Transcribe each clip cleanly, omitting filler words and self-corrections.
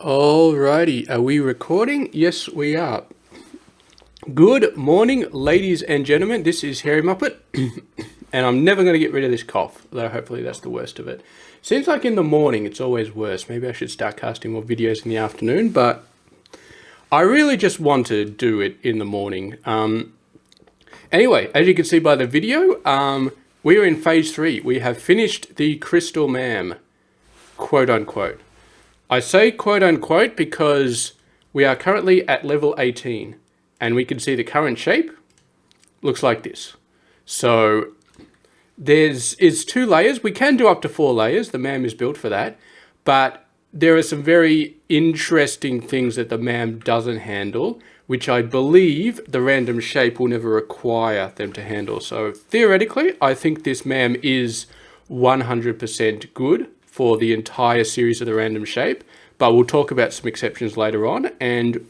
Alrighty, are we recording? Yes, we are. Good morning, ladies and gentlemen. This is Hairymuppet, and I'm never going to get rid of this cough, though hopefully that's the worst of it. Seems like in the morning it's always worse. Maybe I should start casting more videos in the afternoon, but I really just want to do it in the morning. Anyway, as you can see by the video, we are in phase 3. We have finished the Crystal MAM, quote unquote. I say quote unquote because we are currently at level 18 and we can see the current shape looks like this. So it's 2 layers. We can do up to 4 layers. The MAM is built for that, but there are some very interesting things that the MAM doesn't handle, which I believe the random shape will never require them to handle. So theoretically, I think this MAM is 100% good for the entire series of the random shape, but we'll talk about some exceptions later on. And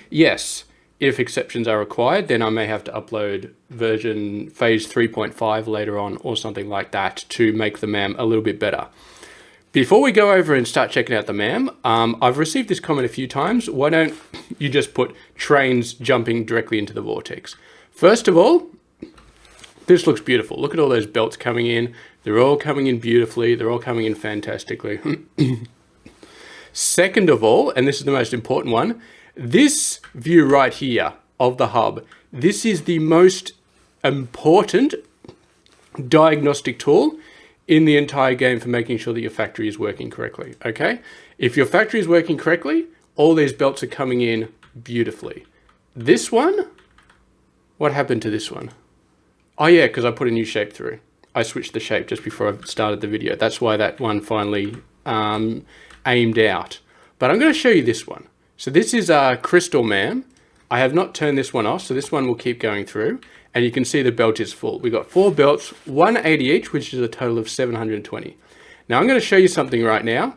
yes, if exceptions are required, then I may have to upload version phase 3.5 later on or something like that to make the MAM a little bit better. Before we go over and start checking out the MAM, I've received this comment a few times. Why don't you just put trains jumping directly into the vortex? First of all, this looks beautiful. Look at all those belts coming in. They're all coming in beautifully. They're all coming in fantastically. Second of all, and this is the most important one, this view right here of the hub, this is the most important diagnostic tool in the entire game for making sure that your factory is working correctly, okay? If your factory is working correctly, all these belts are coming in beautifully. This one, what happened to this one? Oh yeah, because I put a new shape through. I switched the shape just before I started the video. That's why that one finally aimed out. But I'm going to show you this one. So this is Crystal MAM. I have not turned this one off, so this one will keep going through. And you can see the belt is full. We've got 4 belts, 180 each, which is a total of 720. Now I'm going to show you something right now.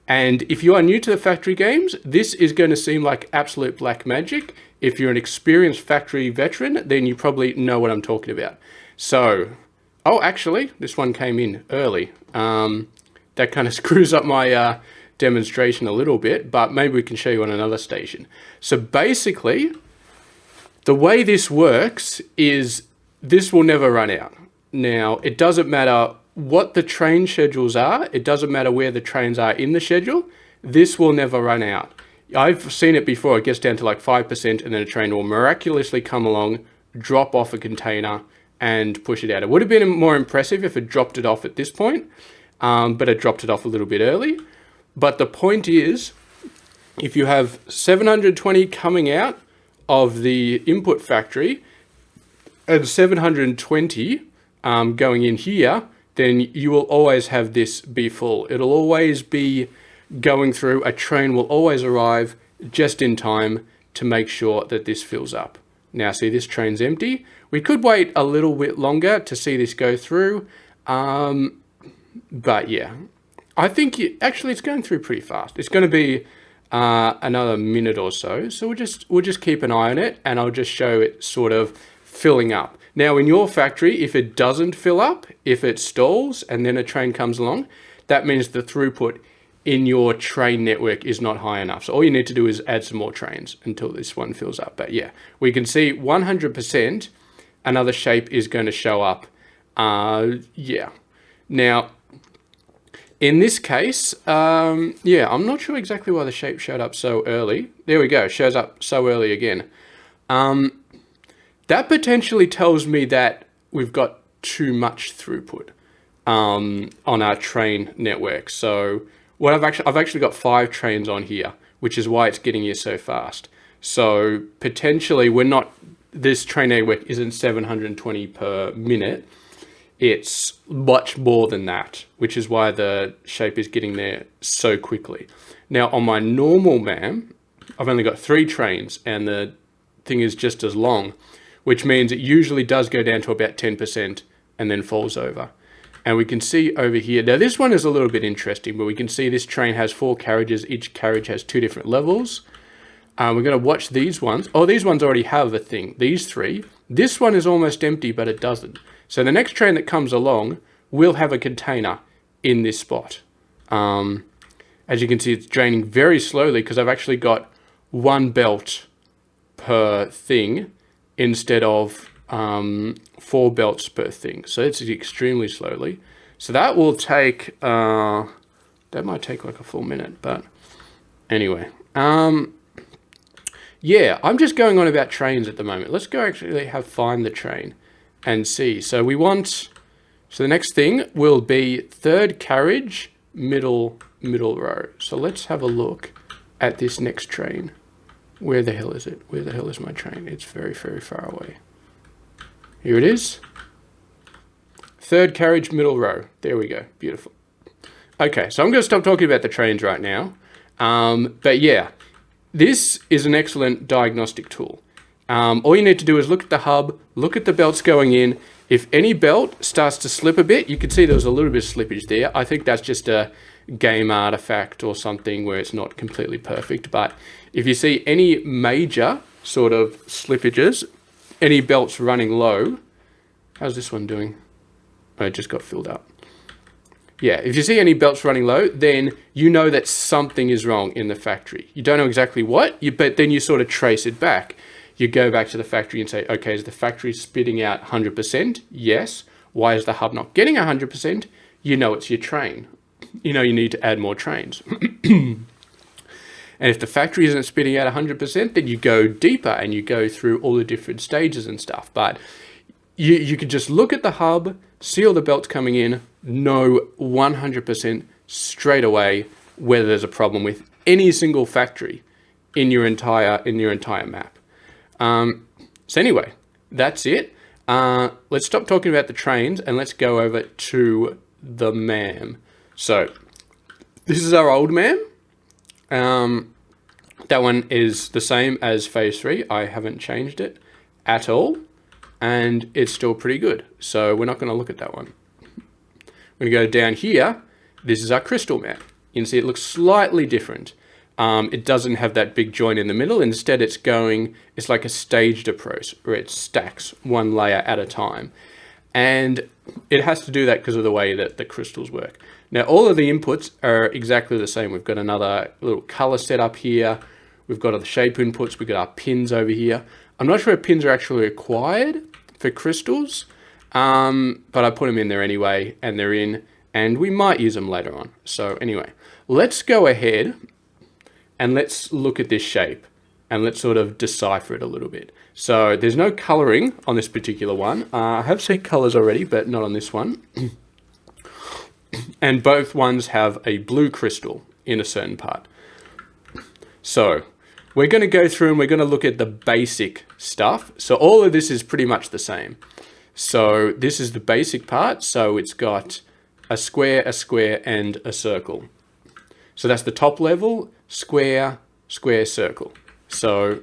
And if you are new to the factory games, this is going to seem like absolute black magic. If you're an experienced factory veteran, then you probably know what I'm talking about. So, oh, actually, this one came in early. That kind of screws up my demonstration a little bit, but maybe we can show you on another station. So basically, the way this works is this will never run out. Now, it doesn't matter what the train schedules are. It doesn't matter where the trains are in the schedule. This will never run out. I've seen it before. It gets down to like 5% and then a train will miraculously come along, drop off a container and push it out. It would have been more impressive if it dropped it off at this point, but it dropped it off a little bit early. But the point is, if you have 720 coming out of the input factory and 720 going in here, then you will always have this be full. It'll always be going through. A train will always arrive just in time to make sure that this fills up. Now see, this train's empty. We could wait a little bit longer to see this go through. But yeah, I think actually it's going through pretty fast. It's going to be another minute or so. So we'll just keep an eye on it and I'll just show it sort of filling up. Now in your factory, if it doesn't fill up, if it stalls and then a train comes along, that means the throughput in your train network is not high enough. So all you need to do is add some more trains until this one fills up. But yeah, we can see 100% another shape is going to show up. Yeah. Now, in this case, yeah, I'm not sure exactly why the shape showed up so early. There we go, shows up so early again. That potentially tells me that we've got too much throughput on our train network. So what I've actually got 5 trains on here, which is why it's getting here so fast. So potentially this train network isn't 720 per minute. It's much more than that, which is why the shape is getting there so quickly. Now on my normal MAM, I've only got 3 trains and the thing is just as long, which means it usually does go down to about 10% and then falls over. And we can see over here, now this one is a little bit interesting, but we can see this train has 4 carriages. Each carriage has 2 different levels. We're going to watch these ones. Oh, these ones already have a thing. These 3. This one is almost empty, but it doesn't. So the next train that comes along will have a container in this spot. As you can see, it's draining very slowly because I've actually got one belt per thing instead of 4 belts per thing. So it's extremely slowly. So that will take, that might take like a full minute, but anyway. Yeah, I'm just going on about trains at the moment. Let's go actually find the train and see. So we want, so the next thing will be third carriage, middle row. So let's have a look at this next train. Where the hell is it? Where the hell is my train? It's very, very far away. Here it is. Third carriage, middle row. There we go. Beautiful. Okay, so I'm going to stop talking about the trains right now. But yeah, this is an excellent diagnostic tool. All you need to do is look at the hub, look at the belts going in. If any belt starts to slip a bit, you can see there was a little bit of slippage there. I think that's just a game artifact or something where it's not completely perfect. But if you see any major sort of slippages, any belts running low, how's this one doing? Oh, it just got filled up. Yeah, if you see any belts running low, then you know that something is wrong in the factory. You don't know exactly what, but then you sort of trace it back. You go back to the factory and say, okay, is the factory spitting out 100%? Yes. Why is the hub not getting 100%? You know it's your train. You know you need to add more trains. And if the factory isn't spitting out 100%, then you go deeper and you go through all the different stages and stuff. But you could just look at the hub, see all the belts coming in, know 100% straight away whether there's a problem with any single factory in your entire map. So anyway, that's it. Let's stop talking about the trains and let's go over to the MAM. So this is our old MAM. That one is the same as phase 3. I haven't changed it at all, and it's still pretty good. So we're not going to look at that one. We're going to go down here. This is our Crystal MAM. You can see it looks slightly different. It doesn't have that big joint in the middle. Instead, it's like a staged approach where it stacks one layer at a time. And it has to do that because of the way that the crystals work. Now, all of the inputs are exactly the same. We've got another little color set up here. We've got all the shape inputs. We've got our pins over here. I'm not sure if pins are actually required for crystals, but I put them in there anyway, and they're in, and we might use them later on. So anyway, let's go ahead and let's look at this shape and let's sort of decipher it a little bit. So there's no coloring on this particular one. I have seen colors already, but not on this one. And both ones have a blue crystal in a certain part. So we're going to go through and we're going to look at the basic stuff. So all of this is pretty much the same. So this is the basic part. So it's got a square, and a circle. So that's the top level, square, square, circle. So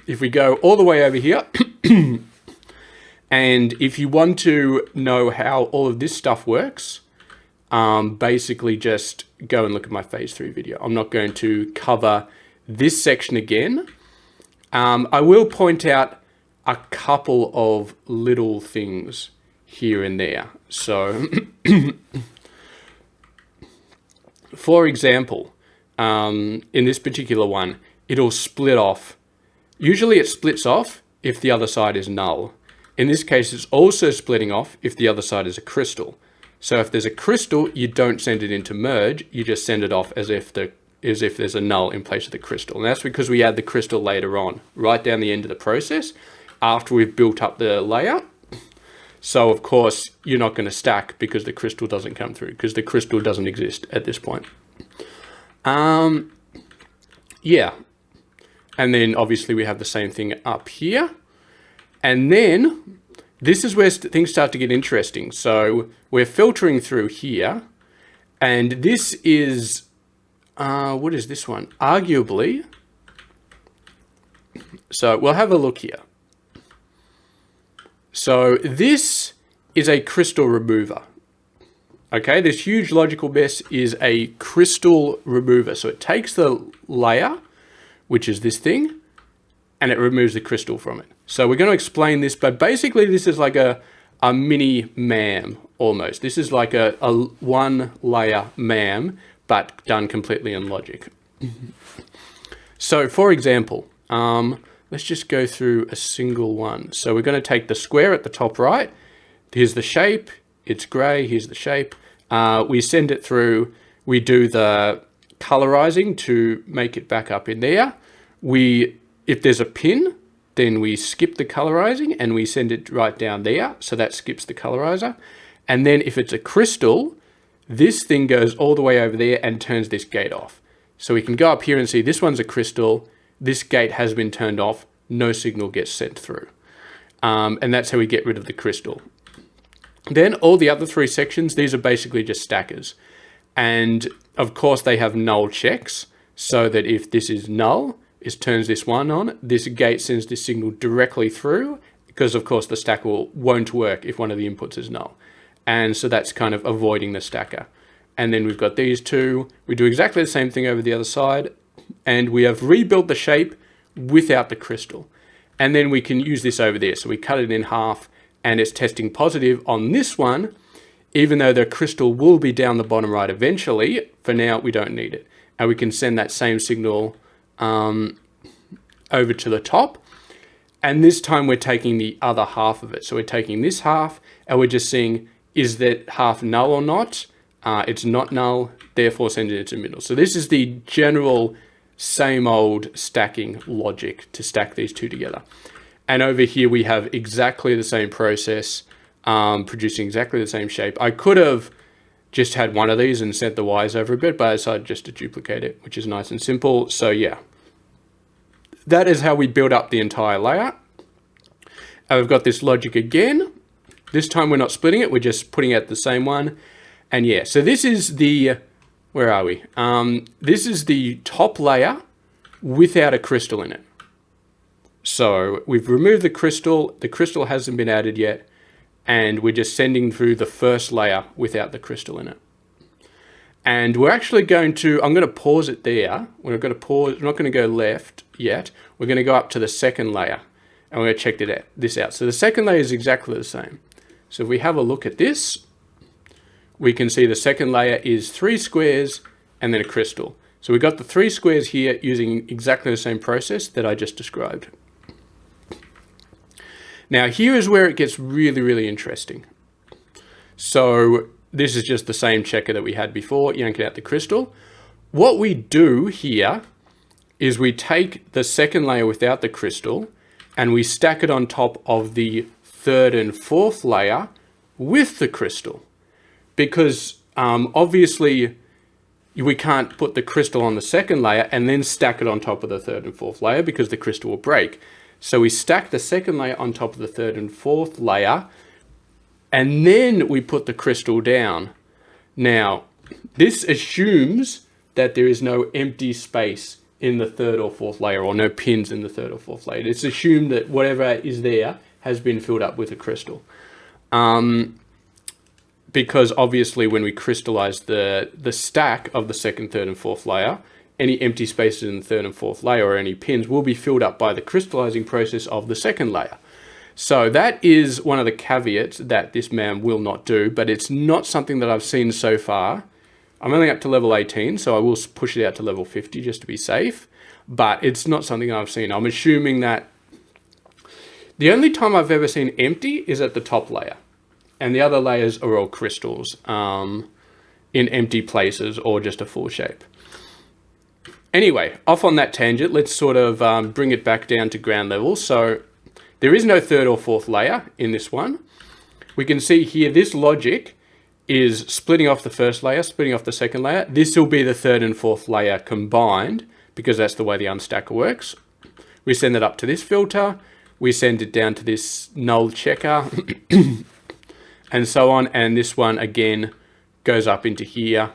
if we go all the way over here, and if you want to know how all of this stuff works, basically just go and look at my phase 3 video. I'm not going to cover this section again. I will point out a couple of little things here and there. So for example, in this particular one, it'll split off. Usually it splits off if the other side is null. In this case, it's also splitting off if the other side is a crystal. So if there's a crystal, you don't send it into merge, you just send it off as if there's a null in place of the crystal. And that's because we add the crystal later on, right down the end of the process, after we've built up the layer. So of course, you're not going to stack because the crystal doesn't come through, because the crystal doesn't exist at this point. Yeah. And then obviously we have the same thing up here. And then this is where things start to get interesting. So we're filtering through here, and this is, what is this one? Arguably, so we'll have a look here. So this is a crystal remover. Okay, this huge logical mess is a crystal remover. So it takes the layer, which is this thing, and it removes the crystal from it. So we're going to explain this, but basically this is like a mini MAM almost. This is like a one layer MAM, but done completely in logic. So for example, let's just go through a single one. So we're going to take the square at the top right. Here's the shape. It's gray. Here's the shape. We send it through. We do the colorizing to make it back up in there. If there's a pin, then we skip the colorizing and we send it right down there. So that skips the colorizer. And then if it's a crystal, this thing goes all the way over there and turns this gate off. So we can go up here and see this one's a crystal. This gate has been turned off. No signal gets sent through. And that's how we get rid of the crystal. Then all the other three sections, these are basically just stackers. And of course they have null checks so that if this is null, it turns this one on. This gate sends this signal directly through because of course the stacker won't work if one of the inputs is null. And so that's kind of avoiding the stacker. And then we've got these two. We do exactly the same thing over the other side. And we have rebuilt the shape without the crystal. And then we can use this over there. So we cut it in half and it's testing positive on this one, even though the crystal will be down the bottom right eventually. For now, we don't need it. And we can send that same signal over to the top. And this time we're taking the other half of it. So we're taking this half and we're just seeing, is that half null or not? It's not null, therefore sending it to the middle. So this is the general same old stacking logic to stack these two together. And over here we have exactly the same process, producing exactly the same shape. I could have just had one of these and sent the Y's over a bit, but I decided just to duplicate it, which is nice and simple. So yeah, that is how we build up the entire layer. And we've got this logic again. This time we're not splitting it, we're just putting out the same one. And yeah, so this is the, where are we? This is the top layer without a crystal in it. So we've removed the crystal hasn't been added yet, and we're just sending through the first layer without the crystal in it. And we're actually going to, I'm going to pause it there. We're going to pause, we're not going to go left yet. We're going to go up to the second layer and we're going to check this out. So the second layer is exactly the same. So if we have a look at this, we can see the second layer is 3 squares and then a crystal. So we got the 3 squares here using exactly the same process that I just described. Now here is where it gets really, really interesting. So this is just the same checker that we had before, yanking out the crystal. What we do here is we take the second layer without the crystal and we stack it on top of the third and fourth layer with the crystal. Because obviously we can't put the crystal on the second layer and then stack it on top of the third and fourth layer because the crystal will break. So we stack the second layer on top of the third and fourth layer, and then we put the crystal down. Now, this assumes that there is no empty space in the third or fourth layer, or no pins in the third or fourth layer. It's assumed that whatever is there has been filled up with a crystal. Because obviously when we crystallize the stack of the second, third, and fourth layer, any empty spaces in the third and fourth layer or any pins will be filled up by the crystallizing process of the second layer. So that is one of the caveats that this MAM will not do, but it's not something that I've seen so far. I'm only up to level 18, so I will push it out to level 50 just to be safe, but it's not something I've seen. I'm assuming that the only time I've ever seen empty is at the top layer, and the other layers are all crystals in empty places or just a full shape. Anyway, off on that tangent, let's sort of bring it back down to ground level. So there is no third or fourth layer in this one. We can see here this logic is splitting off the first layer, splitting off the second layer. This will be the third and fourth layer combined because that's the way the unstacker works. We send it up to this filter. We send it down to this null checker and so on. And this one again goes up into here.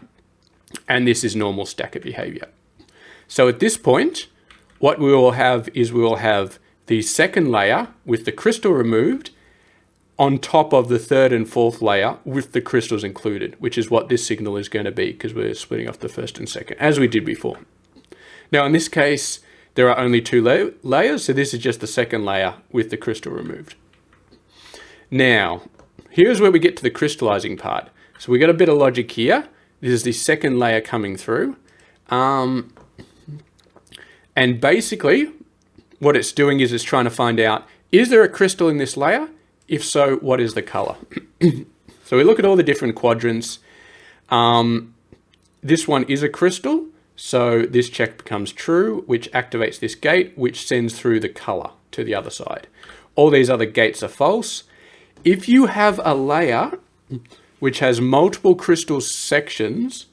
And this is normal stacker behavior. So at this point, what we will have is we will have the second layer with the crystal removed on top of the third and fourth layer with the crystals included, which is what this signal is going to be because we're splitting off the first and second, as we did before. Now, in this case, there are only 2 layers, so this is just the second layer with the crystal removed. Now, here's where we get to the crystallizing part. So we got a bit of logic here. This is the second layer coming through. And basically, what it's doing is it's trying to find out, is there a crystal in this layer? If so, what is the color? So we look at all the different quadrants. This one is a crystal, so this check becomes true, which activates this gate, which sends through the color to the other side. All these other gates are false. If you have a layer which has multiple crystal sections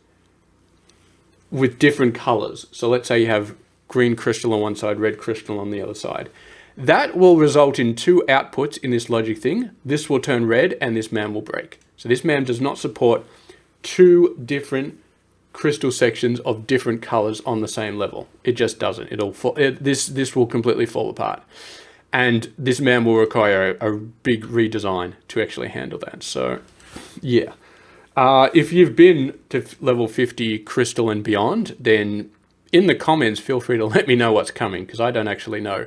with different colors, so let's say you have green crystal on one side, red crystal on the other side, that will result in two outputs in this logic thing. This will turn red and this MAM will break. So this MAM does not support two different crystal sections of different colors on the same level. It just doesn't. This will completely fall apart. And this MAM will require a big redesign to actually handle that. So yeah. If you've been to level 50 crystal and beyond, then in the comments, feel free to let me know what's coming, because I don't actually know.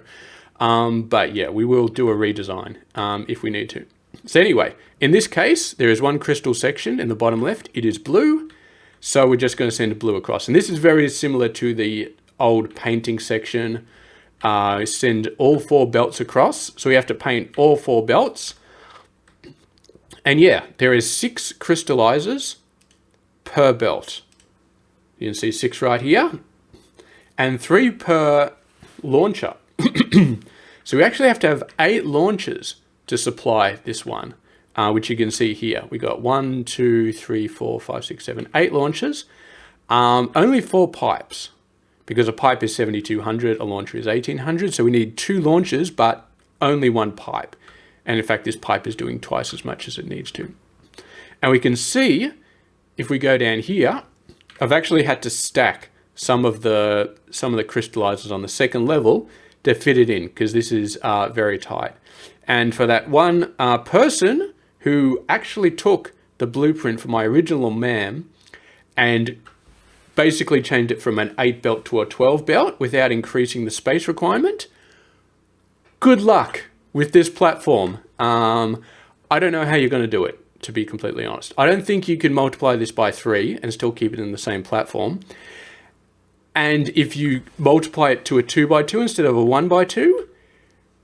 But yeah, we will do a redesign if we need to. So anyway, in this case, there is one crystal section in the bottom left. It is blue. So we're just going to send blue across. And this is very similar to the old painting section. Send all 4 belts across. So we have to paint all 4 belts. And yeah, there is 6 crystallizers per belt. You can see 6 right here. And 3 per launcher. So we actually have to have 8 launchers to supply this one, which you can see here. We got 1, 2, 3, 4, 5, 6, 7, 8 launchers. Only 4 pipes, because a pipe is 7,200, a launcher is 1,800. So we need 2 launchers, but only 1 pipe. And in fact, this pipe is doing twice as much as it needs to. And we can see, if we go down here, I've actually had to stack some of the crystallizers on the second level to fit it in, because this is very tight. And for that one person who actually took the blueprint for my original MAM and basically changed it from an 8 belt to a 12 belt without increasing the space requirement, good luck with this platform. I don't know how you're going to do it, to be completely honest. I don't think you can multiply this by 3 and still keep it in the same platform. And if you multiply it to a 2x2 instead of a 1x2,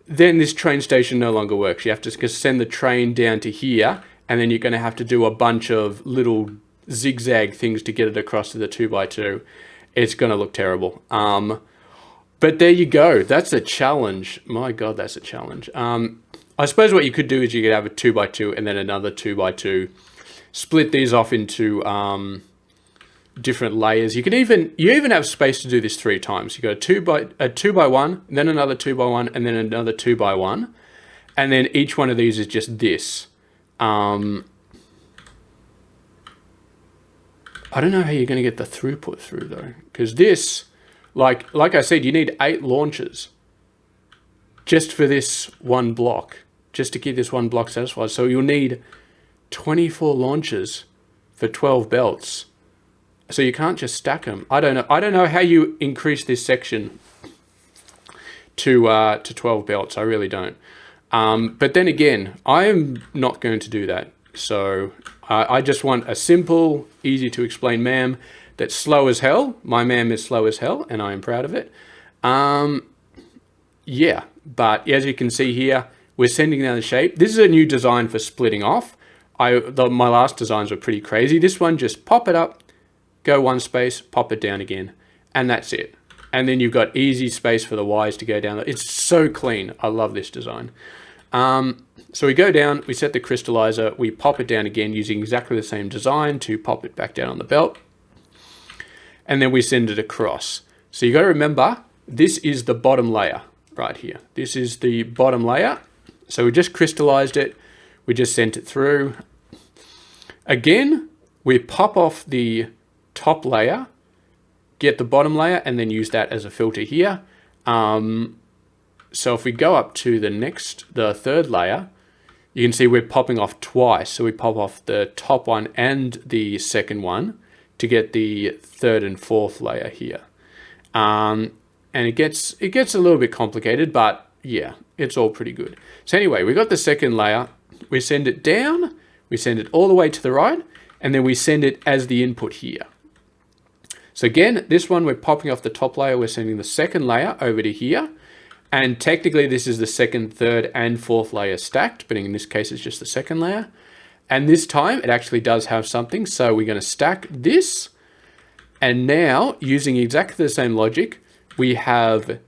then this train station no longer works. You have to send the train down to here, and then you're going to have to do a bunch of little zigzag things to get it across to the 2x2. It's going to look terrible. But there you go. That's a challenge. My God, that's a challenge. I suppose what you could do is you could have a 2x2 and then another 2x2. Split these off into different layers. You even have space to do this 3 times. You got a 2x1, then another 2x1, and then another 2x1, and then each one of these is just this. I don't know how you're going to get the throughput through though, because this, like I said, you need 8 launches just for this one block, just to keep this one block satisfied. So you'll need 24 launches for 12 belts. So you can't just stack them. I don't know how you increase this section to 12 belts. I really don't. But then again, I am not going to do that. So I just want a simple, easy to explain MAM that's slow as hell. My MAM is slow as hell, and I am proud of it. Yeah, but as you can see here, we're sending down the shape. This is a new design for splitting off. My last designs were pretty crazy. This one, just pop it up, go one space, pop it down again, and that's it. And then you've got easy space for the Ys to go down. It's so clean. I love this design. So we go down, we set the crystallizer, we pop it down again using exactly the same design to pop it back down on the belt. And then we send it across. So you got to remember, this is the bottom layer right here. This is the bottom layer. So we just crystallized it. We just sent it through. Again, we pop off the top layer, get the bottom layer, and then use that as a filter here. So if we go up to the third layer, you can see we're popping off twice. So we pop off the top one and the second one to get the third and fourth layer here. And it gets a little bit complicated, but yeah, it's all pretty good. So anyway, we got the second layer, we send it down, we send it all the way to the right, and then we send it as the input here. So again, this one we're popping off the top layer, we're sending the second layer over to here, and technically this is the second, third, and fourth layer stacked, but in this case it's just the second layer. And this time it actually does have something, so we're going to stack this, and now using exactly the same logic, we have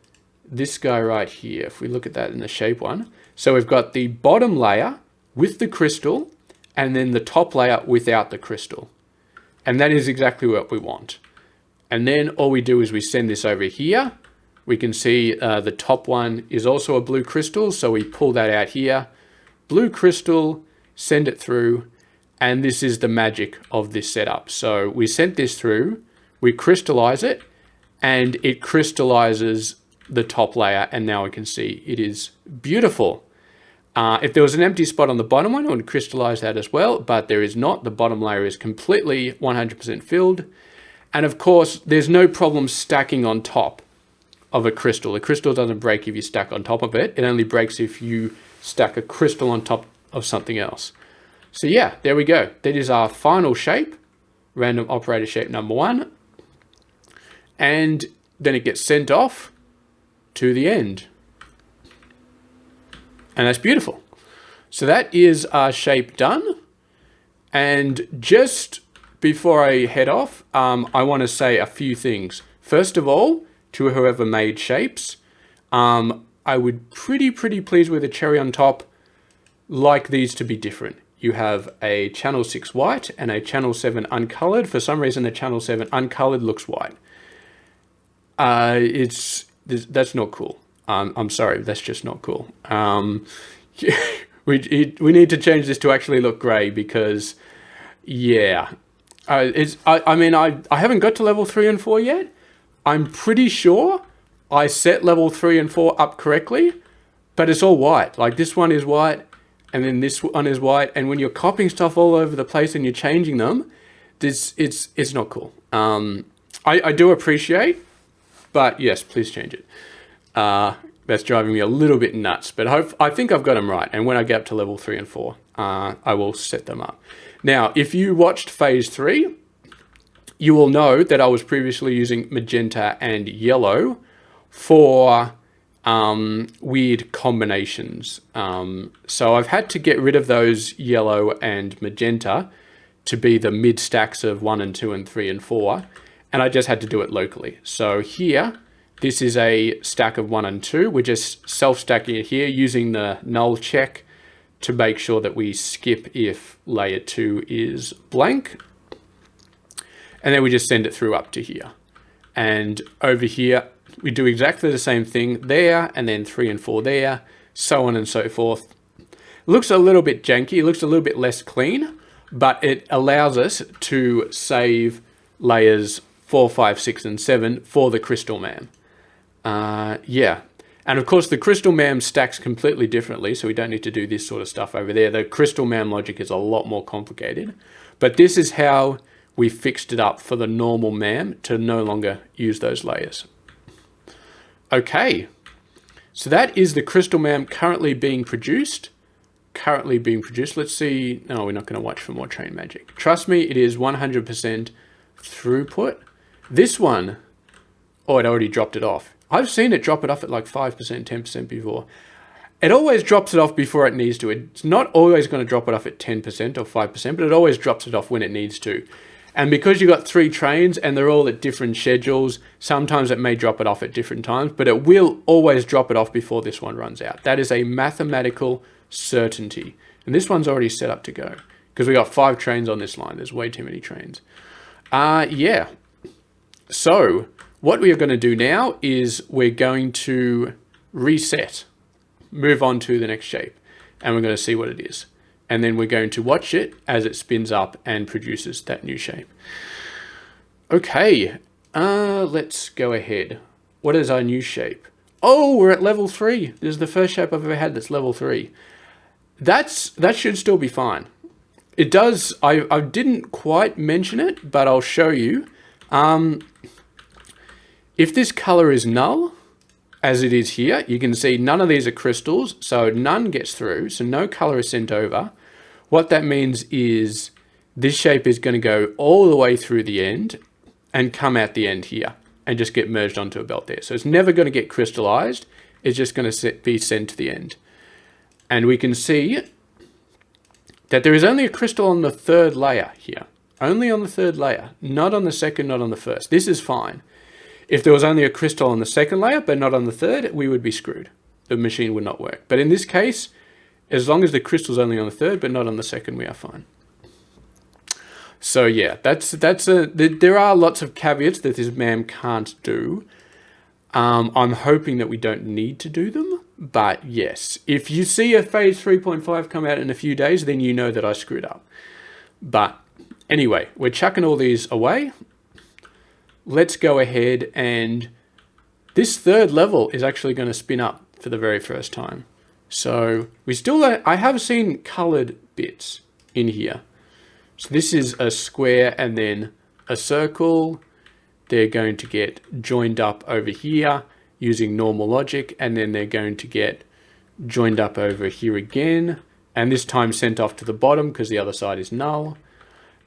this guy right here. If we look at that in the shape one, so we've got the bottom layer with the crystal, and then the top layer without the crystal. And that is exactly what we want. And then all we do is we send this over here. We can see the top one is also a blue crystal, so we pull that out here. Blue crystal, send it through, and this is the magic of this setup. So we sent this through, we crystallize it, and it crystallizes the top layer, and now we can see it is beautiful. If there was an empty spot on the bottom one, it would crystallize that as well, but there is not. The bottom layer is completely 100% filled. And of course, there's no problem stacking on top of a crystal. The crystal doesn't break if you stack on top of it. It only breaks if you stack a crystal on top of something else. So yeah, there we go. That is our final shape, random operator shape number 1. And then it gets sent off to the end. And that's beautiful. So that is our shape done. And just before I head off, I want to say a few things. First of all, to whoever made shapes, I would pretty pleased with a cherry on top, like these to be different. You have a channel 6 white and a channel 7 uncolored. For some reason, the channel 7 uncolored looks white. That's not cool. I'm sorry, that's just not cool. We need to change this to actually look gray because, yeah, I haven't got to level 3 and 4 yet. I'm pretty sure I set level 3 and 4 up correctly, but it's all white. Like this one is white, and then this one is white, and when you're copying stuff all over the place and you're changing them, it's not cool. I do appreciate, but yes, please change it. That's driving me a little bit nuts, but I think I've got them right. And when I get up to level 3 and 4, I will set them up. Now, if you watched phase 3, you will know that I was previously using magenta and yellow for weird combinations. So I've had to get rid of those yellow and magenta to be the mid stacks of 1 and 2 and 3 and 4. And I just had to do it locally. So here, this is a stack of 1 and 2. We're just self-stacking it here using the null check to make sure that we skip if layer 2 is blank. And then we just send it through up to here. And over here, we do exactly the same thing there, and then 3 and 4 there, so on and so forth. It looks a little bit janky, it looks a little bit less clean, but it allows us to save layers 4, 5, 6, and 7 for the Crystal MAM. Yeah, and of course the Crystal MAM stacks completely differently, so we don't need to do this sort of stuff over there. The Crystal MAM logic is a lot more complicated, but this is how we fixed it up for the normal MAM to no longer use those layers. Okay, so that is the Crystal MAM currently being produced. Let's see. No, we're not going to watch for more train magic. Trust me, it is 100% throughput. This one, oh, it already dropped it off. I've seen it drop it off at like 5%, 10% before. It always drops it off before it needs to. It's not always going to drop it off at 10% or 5%, but it always drops it off when it needs to. And because you've got 3 trains and they're all at different schedules, sometimes it may drop it off at different times, but it will always drop it off before this one runs out. That is a mathematical certainty. And this one's already set up to go because we got 5 trains on this line. There's way too many trains. Yeah. So what we are going to do now is we're going to reset, move on to the next shape, and we're going to see what it is. And then we're going to watch it as it spins up and produces that new shape. Okay, let's go ahead. What is our new shape? Oh, we're at level 3. This is the first shape I've ever had that's level 3. That should still be fine. It does, I didn't quite mention it, but I'll show you. If this color is null, as it is here, you can see none of these are crystals, so none gets through, so no color is sent over. What that means is this shape is going to go all the way through the end and come out the end here and just get merged onto a belt there. So it's never going to get crystallized. It's just going to be sent to the end. And we can see that there is only a crystal on the third layer here. Only on the third layer, not on the second, not on the first. This is fine. If there was only a crystal on the second layer, but not on the third, we would be screwed. The machine would not work. But in this case, as long as the crystal's only on the third, but not on the second, we are fine. So yeah, there are lots of caveats that this MAM can't do. I'm hoping that we don't need to do them, but yes, if you see a phase 3.5 come out in a few days, then you know that I screwed up. But anyway, we're chucking all these away. Let's go ahead, and this third level is actually going to spin up for the very first time. So I have seen colored bits in here. So this is a square and then a circle. They're going to get joined up over here using normal logic, and then they're going to get joined up over here again, and this time sent off to the bottom because the other side is null.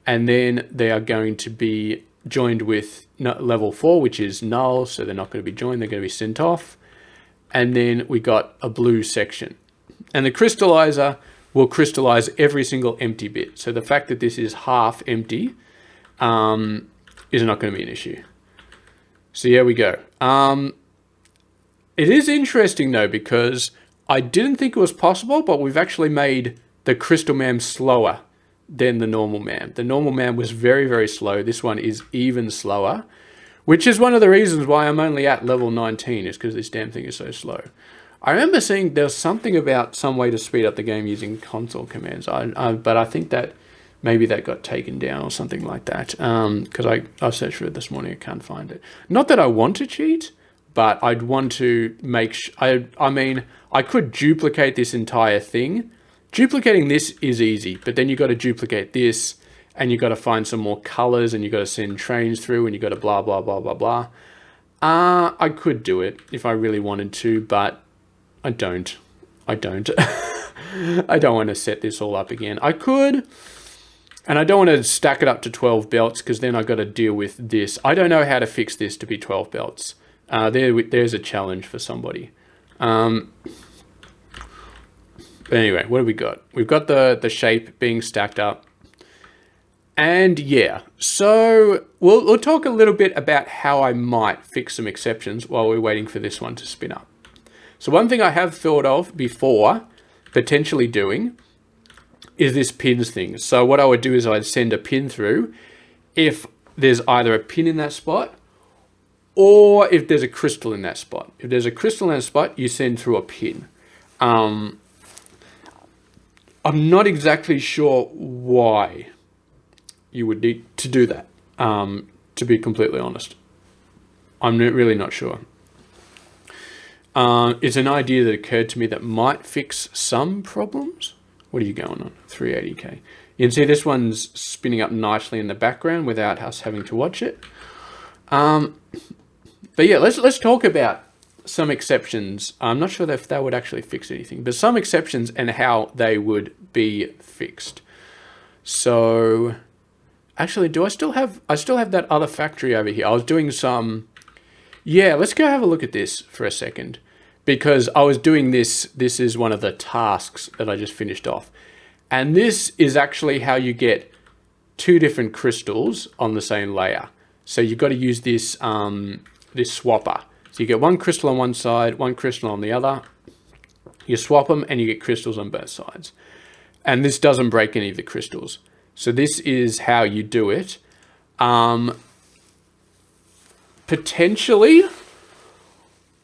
And then they are going to be joined with level 4, which is null, so they're not going to be joined, they're going to be sent off. And then we got a blue section. And the crystallizer will crystallize every single empty bit. So the fact that this is half empty is not going to be an issue. So here we go. It is interesting though, because I didn't think it was possible, but we've actually made the Crystal MAM slower than the normal MAM. The normal MAM was very, very slow. This one is even slower, which is one of the reasons why I'm only at level 19, is because this damn thing is so slow. I remember seeing there's something about some way to speed up the game using console commands, but I think that maybe that got taken down or something like that, because I searched for it this morning, I can't find it. Not that I want to cheat, but I'd want to make I mean, I could duplicate this entire thing. Duplicating this is easy, but then you got to duplicate this, and you got to find some more colors, and you got to send trains through, and you got to blah, blah, blah, blah, blah. I could do it if I really wanted to, but I don't. I don't want to set this all up again. I could, and I don't want to stack it up to 12 belts, because then I got to deal with this. I don't know how to fix this to be 12 belts. There's a challenge for somebody. But anyway, what do we got? We've got the shape being stacked up. And yeah, so we'll talk a little bit about how I might fix some exceptions while we're waiting for this one to spin up. So one thing I have thought of before potentially doing is this pins thing. So what I would do is I'd send a pin through if there's either a pin in that spot or if there's a crystal in that spot. If there's a crystal in that spot, you send through a pin. I'm not exactly sure why you would need to do that, to be completely honest. I'm really not sure. It's an idea that occurred to me that might fix some problems. What are you going on? 380k. You can see this one's spinning up nicely in the background without us having to watch it. But yeah, let's talk about some exceptions. I'm not sure if that would actually fix anything, but some exceptions and how they would be fixed. So actually, I still have that other factory over here. I was doing some, yeah, let's go have a look at this for a second, because I was doing this is one of the tasks that I just finished off. And this is actually how you get two different crystals on the same layer. So you've got to use this, this swapper. So you get one crystal on one side, one crystal on the other. You swap them and you get crystals on both sides. And this doesn't break any of the crystals. So this is how you do it. Potentially,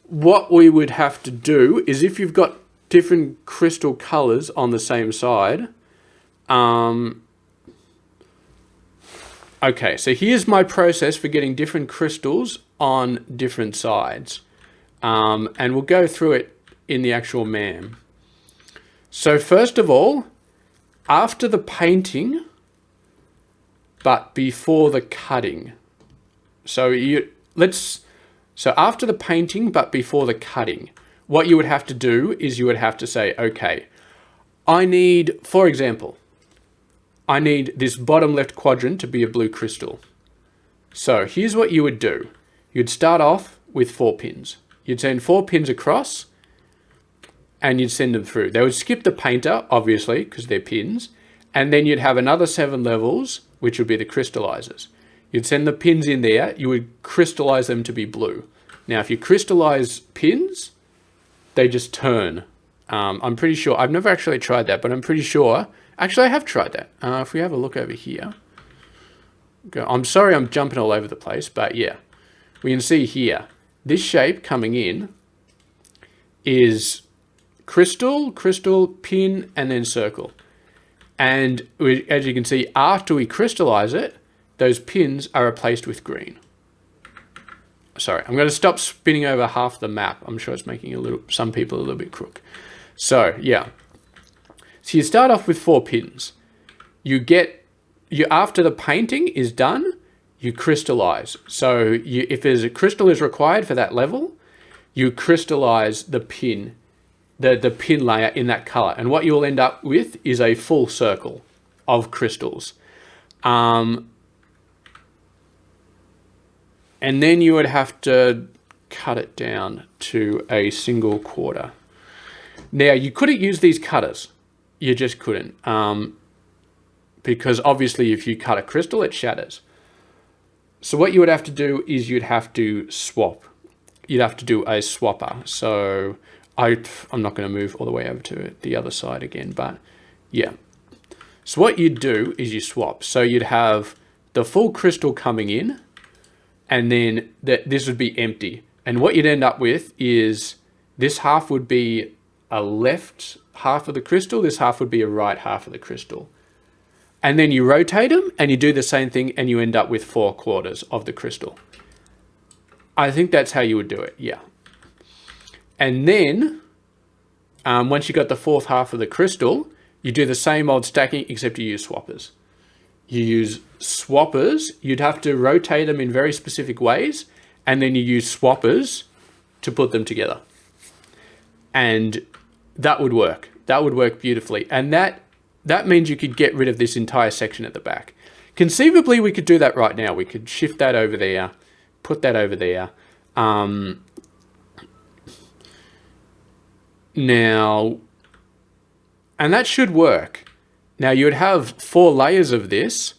what we would have to do is if you've got different crystal colors on the same side. Okay, so here's my process for getting different crystals on different sides. And we'll go through it in the actual MAM. So first of all, after the painting, but before the cutting. So after the painting, but before the cutting, what you would have to do is you would have to say, okay, I need, for example, I need this bottom left quadrant to be a blue crystal. So here's what you would do. You'd start off with 4 pins. You'd send 4 pins across and you'd send them through. They would skip the painter, obviously, because they're pins. And then you'd have another 7 levels, which would be the crystallizers. You'd send the pins in there. You would crystallize them to be blue. Now, if you crystallize pins, they just turn. I'm pretty sure, I've never actually tried that, but I'm pretty sure, actually I have tried that. If we have a look over here, I'm sorry I'm jumping all over the place, but yeah, we can see here, this shape coming in is crystal, crystal, pin, and then circle. And as you can see, after we crystallize it, those pins are replaced with green. Sorry, I'm going to stop spinning over half the map. I'm sure it's making some people a little bit crook. So yeah, so you start off with 4 pins. After the painting is done, you crystallize. So if there's a crystal is required for that level, you crystallize the pin, the pin layer in that color. And what you'll end up with is a full circle of crystals. And then you would have to cut it down to a single quarter. Now, you couldn't use these cutters. You just couldn't. Because obviously if you cut a crystal, it shatters. So what you would have to do is you'd have to swap. You'd have to do a swapper. So I'm not going to move all the way over to the other side again, but yeah. So what you'd do is you swap. So you'd have the full crystal coming in, and then this would be empty. And what you'd end up with is this half would be a left half of the crystal, this half would be a right half of the crystal. And then you rotate them and you do the same thing and you end up with 4 quarters of the crystal. I think that's how you would do it, yeah. And then, once you got the 4th half of the crystal, you do the same old stacking except you use swappers. You use swappers, you'd have to rotate them in very specific ways, and then you use swappers to put them together. And that would work. That would work beautifully. And that means you could get rid of this entire section at the back. Conceivably, we could do that right now. We could shift that over there, put that over there. Now, and that should work. Now you would have 4 layers of this,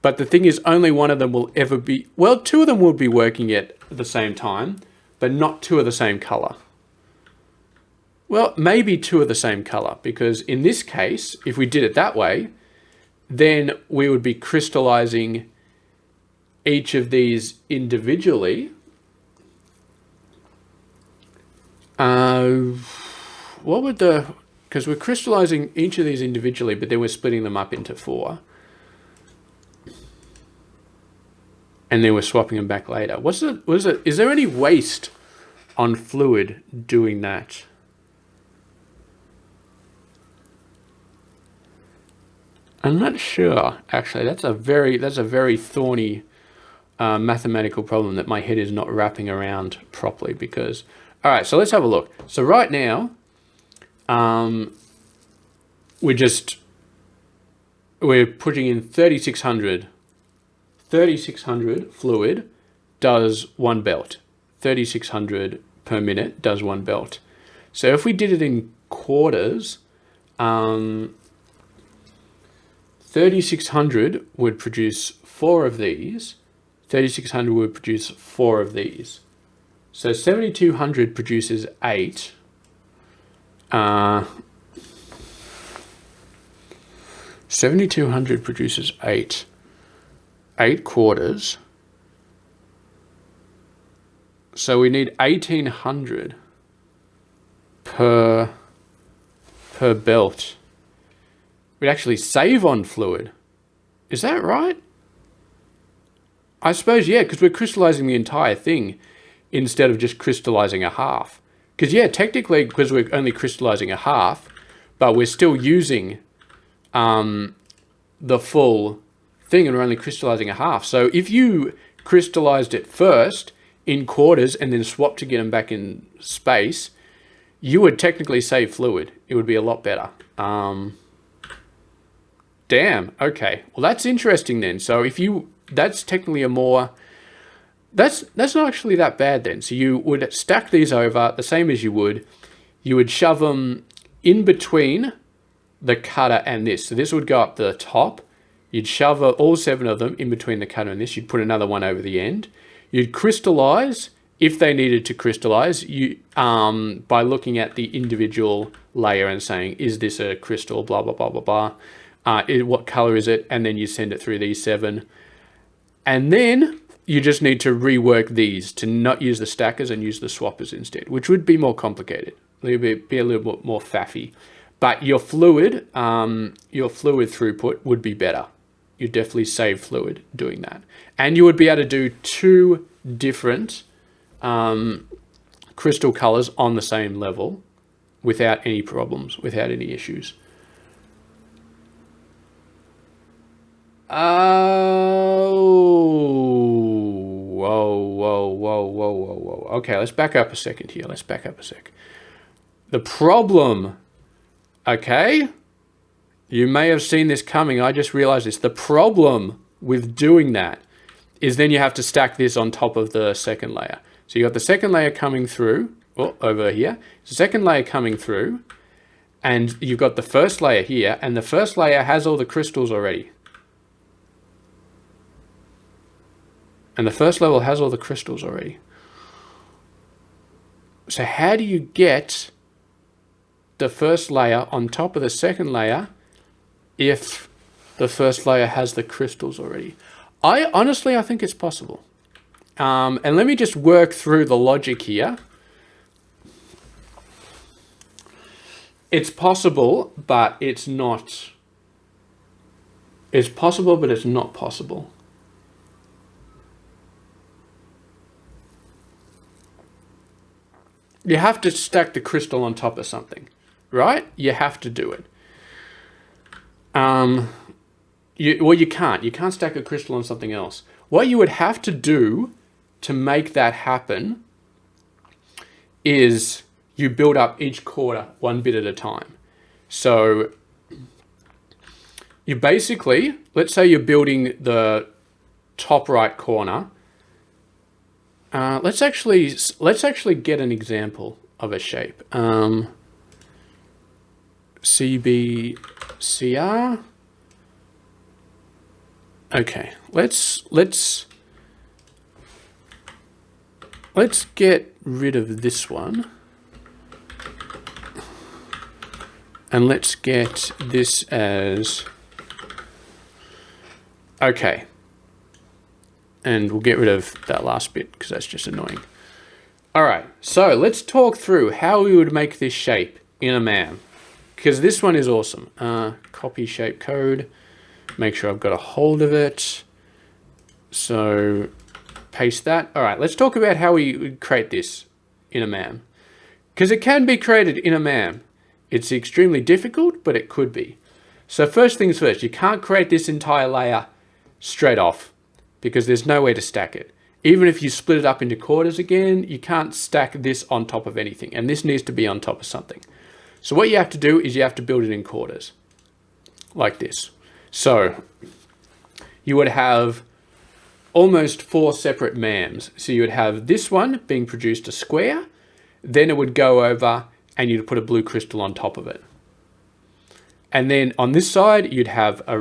but the thing is only one of them will ever be, well, 2 of them will be working at the same time, but not 2 of the same color. Well, maybe 2 of the same color, because in this case, if we did it that way, then we would be crystallizing each of these individually. Because we're crystallizing each of these individually, but then we're splitting them up into 4. And then we're swapping them back later. Is there any waste on fluid doing that? I'm not sure, actually. That's a very thorny mathematical problem that my head is not wrapping around properly because... All right, so let's have a look. So right now, we're putting in 3600. 3600 fluid does 1 belt. 3600 per minute does 1 belt. So if we did it in quarters, 3600 would produce 4 of these. 3600 would produce 4 of these. So 7200 produces 8. 7200 produces 8. 8 quarters. So we need 1800 per belt. We'd actually save on fluid. Is that right? I suppose, yeah, because we're crystallizing the entire thing instead of just crystallizing a half. Because, yeah, technically, because we're only crystallizing a half, but we're still using the full thing and we're only crystallizing a half. So if you crystallized it first in quarters and then swapped to get them back in space, you would technically save fluid. It would be a lot better. Damn. Okay. Well, that's interesting then. So if you, that's technically a more, that's not actually that bad then. So you would stack these over the same as you would shove them in between the cutter and this. So this would go up the top. You'd shove all 7 of them in between the cutter and this. You'd put another one over the end. You'd crystallize if they needed to crystallize by looking at the individual layer and saying, is this a crystal, blah, blah, blah, blah, blah. What color is it? And then you send it through these 7. And then you just need to rework these to not use the stackers and use the swappers instead, which would be more complicated. It would be a little bit more faffy. But your fluid throughput would be better. You'd definitely save fluid doing that. And you would be able to do 2 different crystal colors on the same level without any problems, without any issues. Whoa. Okay, let's back up a second here. The problem, okay, you may have seen this coming. I just realized this. The problem with doing that is then you have to stack this on top of the second layer. So you got the second layer coming through, over here. The second layer coming through, and you've got the first layer here, and the first layer has all the crystals already. And the first level has all the crystals already. So how do you get the first layer on top of the second layer if the first layer has the crystals already? Honestly, I think it's possible. And let me just work through the logic here. It's possible, but it's not. It's possible, but it's not possible. You have to stack the crystal on top of something, right? You have to do it. You can't. You can't stack a crystal on something else. What you would have to do to make that happen is you build up each quarter 1 bit at a time. So you basically, let's say you're building the top right corner. Let's actually get an example of a shape. CBCR. Okay, let's get rid of this one. And let's get this as, okay. And we'll get rid of that last bit because that's just annoying. All right, so let's talk through how we would make this shape in a MAM, because this one is awesome. Copy shape code, make sure I've got a hold of it. So paste that. All right, let's talk about how we would create this in a MAM, because it can be created in a MAM. It's extremely difficult, but it could be. So first things first, you can't create this entire layer straight off because there's no way to stack it. Even if you split it up into quarters again, you can't stack this on top of anything, and this needs to be on top of something. So what you have to do is you have to build it in quarters, like this. So you would have almost 4 separate MAMs. So you would have this one being produced a square, then it would go over and you'd put a blue crystal on top of it. And then on this side, you'd have a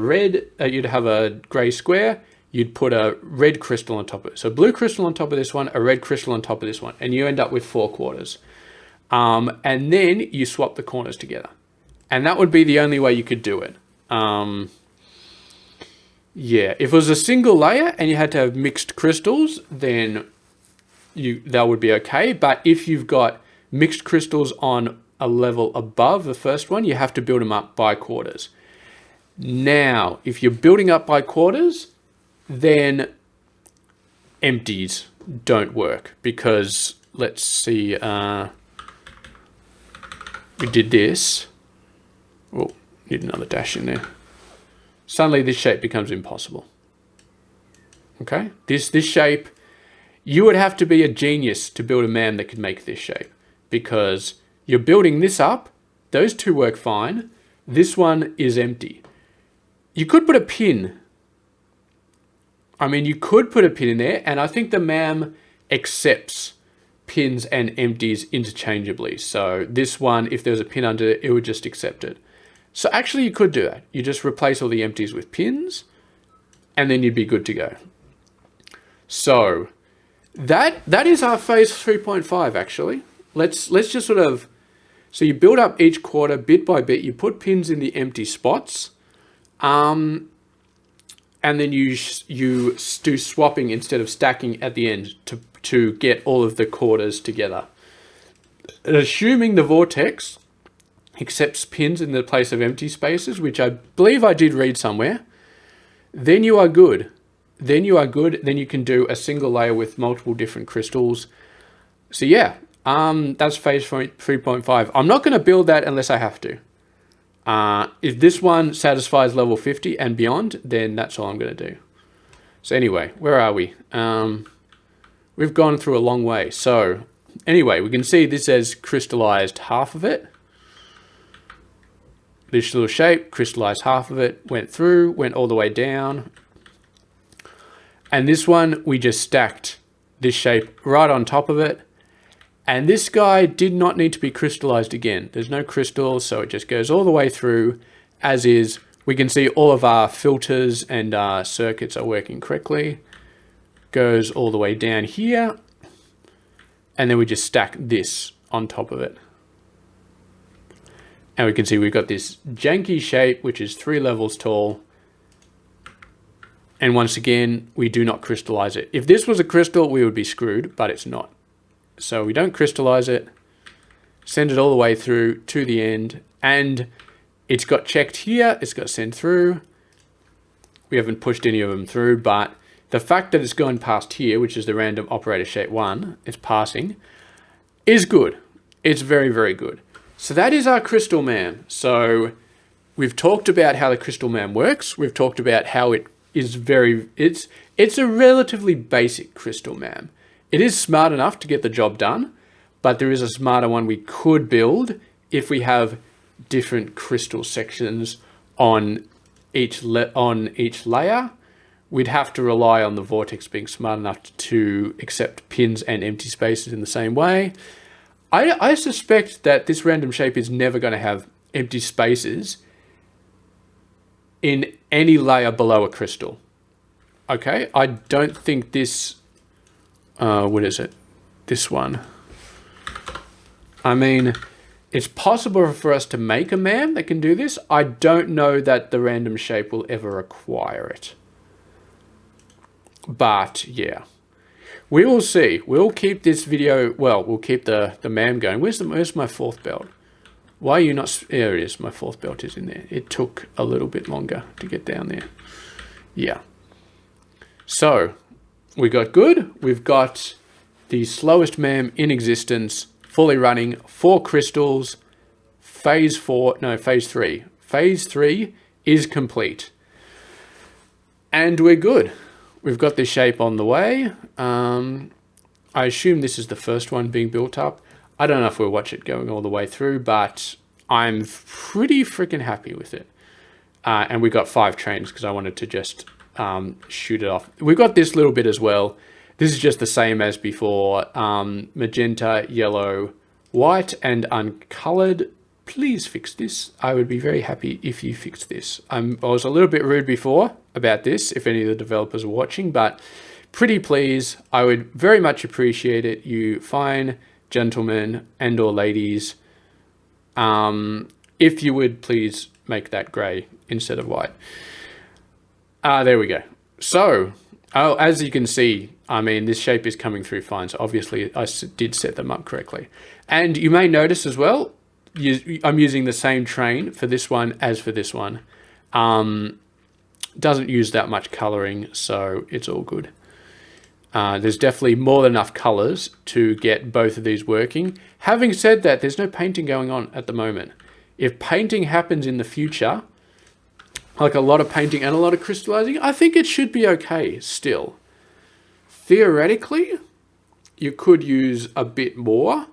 gray square, you'd put a red crystal on top of it. So blue crystal on top of this one, a red crystal on top of this one, and you end up with 4 quarters. And then you swap the corners together. And that would be the only way you could do it. Yeah, if it was a single layer and you had to have mixed crystals, then that would be okay. But if you've got mixed crystals on a level above the first one, you have to build them up by quarters. Now, if you're building up by quarters, then empties don't work, because let's see, we did this. Oh, need another dash in there. Suddenly this shape becomes impossible. Okay, this shape, you would have to be a genius to build a MAM that could make this shape, because you're building this up, those two work fine, this one is empty. You could put a pin. I mean, you could put a pin in there, and I think the MAM accepts pins and empties interchangeably. So this one, if there's a pin under it, it would just accept it. So actually you could do that. You just replace all the empties with pins, and then you'd be good to go. So that is our phase 3.5 actually. Let's just sort of, so you build up each quarter bit by bit, you put pins in the empty spots, and then you do swapping instead of stacking at the end to get all of the quarters together. And assuming the vortex accepts pins in the place of empty spaces, which I believe I did read somewhere, then you are good. Then you are good. Then you can do a single layer with multiple different crystals. So yeah, that's phase 3.5. I'm not going to build that unless I have to. If this one satisfies level 50 and beyond, then that's all I'm going to do. So anyway, where are we? We've gone through a long way. So anyway, we can see this has crystallized half of it. This little shape, crystallized half of it, went through, went all the way down. And this one, we just stacked this shape right on top of it. And this guy did not need to be crystallized again. There's no crystal, so it just goes all the way through as is. We can see all of our filters and our circuits are working correctly. Goes all the way down here. And then we just stack this on top of it. And we can see we've got this janky shape, which is 3 levels tall. And once again, we do not crystallize it. If this was a crystal, we would be screwed, but it's not. So we don't crystallize it, send it all the way through to the end, and it's got checked here, it's got sent through. We haven't pushed any of them through, but the fact that it's going past here, which is the random operator shape 1, it's passing, is good. It's very, very good. So that is our Crystal MAM. So we've talked about how the Crystal MAM works. We've talked about how it is it's a relatively basic Crystal MAM. It is smart enough to get the job done, but there is a smarter one we could build if we have different crystal sections on each layer. We'd have to rely on the vortex being smart enough to accept pins and empty spaces in the same way. I suspect that this random shape is never going to have empty spaces in any layer below a crystal. Okay, I don't think this, what is it? This one. I mean, it's possible for us to make a MAM that can do this. I don't know that the random shape will ever require it. But yeah, we will see. We'll keep this video, well, we'll keep the MAM going. Where's my 4th belt? Why are you not, there it is, my 4th belt is in there. It took a little bit longer to get down there. Yeah. So, we got good. We've got the slowest MAM in existence, fully running, 4 crystals, phase 3. Phase 3 is complete. And we're good. We've got this shape on the way. I assume this is the first one being built up. I don't know if we'll watch it going all the way through, but I'm pretty freaking happy with it. And we got 5 trains because I wanted to just shoot it off. We've got this little bit as well. This is just the same as before. Magenta, yellow, white, and uncolored. Please fix this. I would be very happy if you fix this. I was a little bit rude before about this, if any of the developers are watching, but pretty please, I would very much appreciate it. You fine gentlemen and or ladies, if you would please make that gray instead of white. There we go. So, as you can see, I mean, this shape is coming through fine. So obviously I did set them up correctly. And you may notice as well, I'm using the same train for this one as for this one. Doesn't use that much coloring, so it's all good. There's definitely more than enough colors to get both of these working. Having said that, there's no painting going on at the moment. If painting happens in the future, like a lot of painting and a lot of crystallizing, I think it should be okay still. Theoretically, you could use a bit more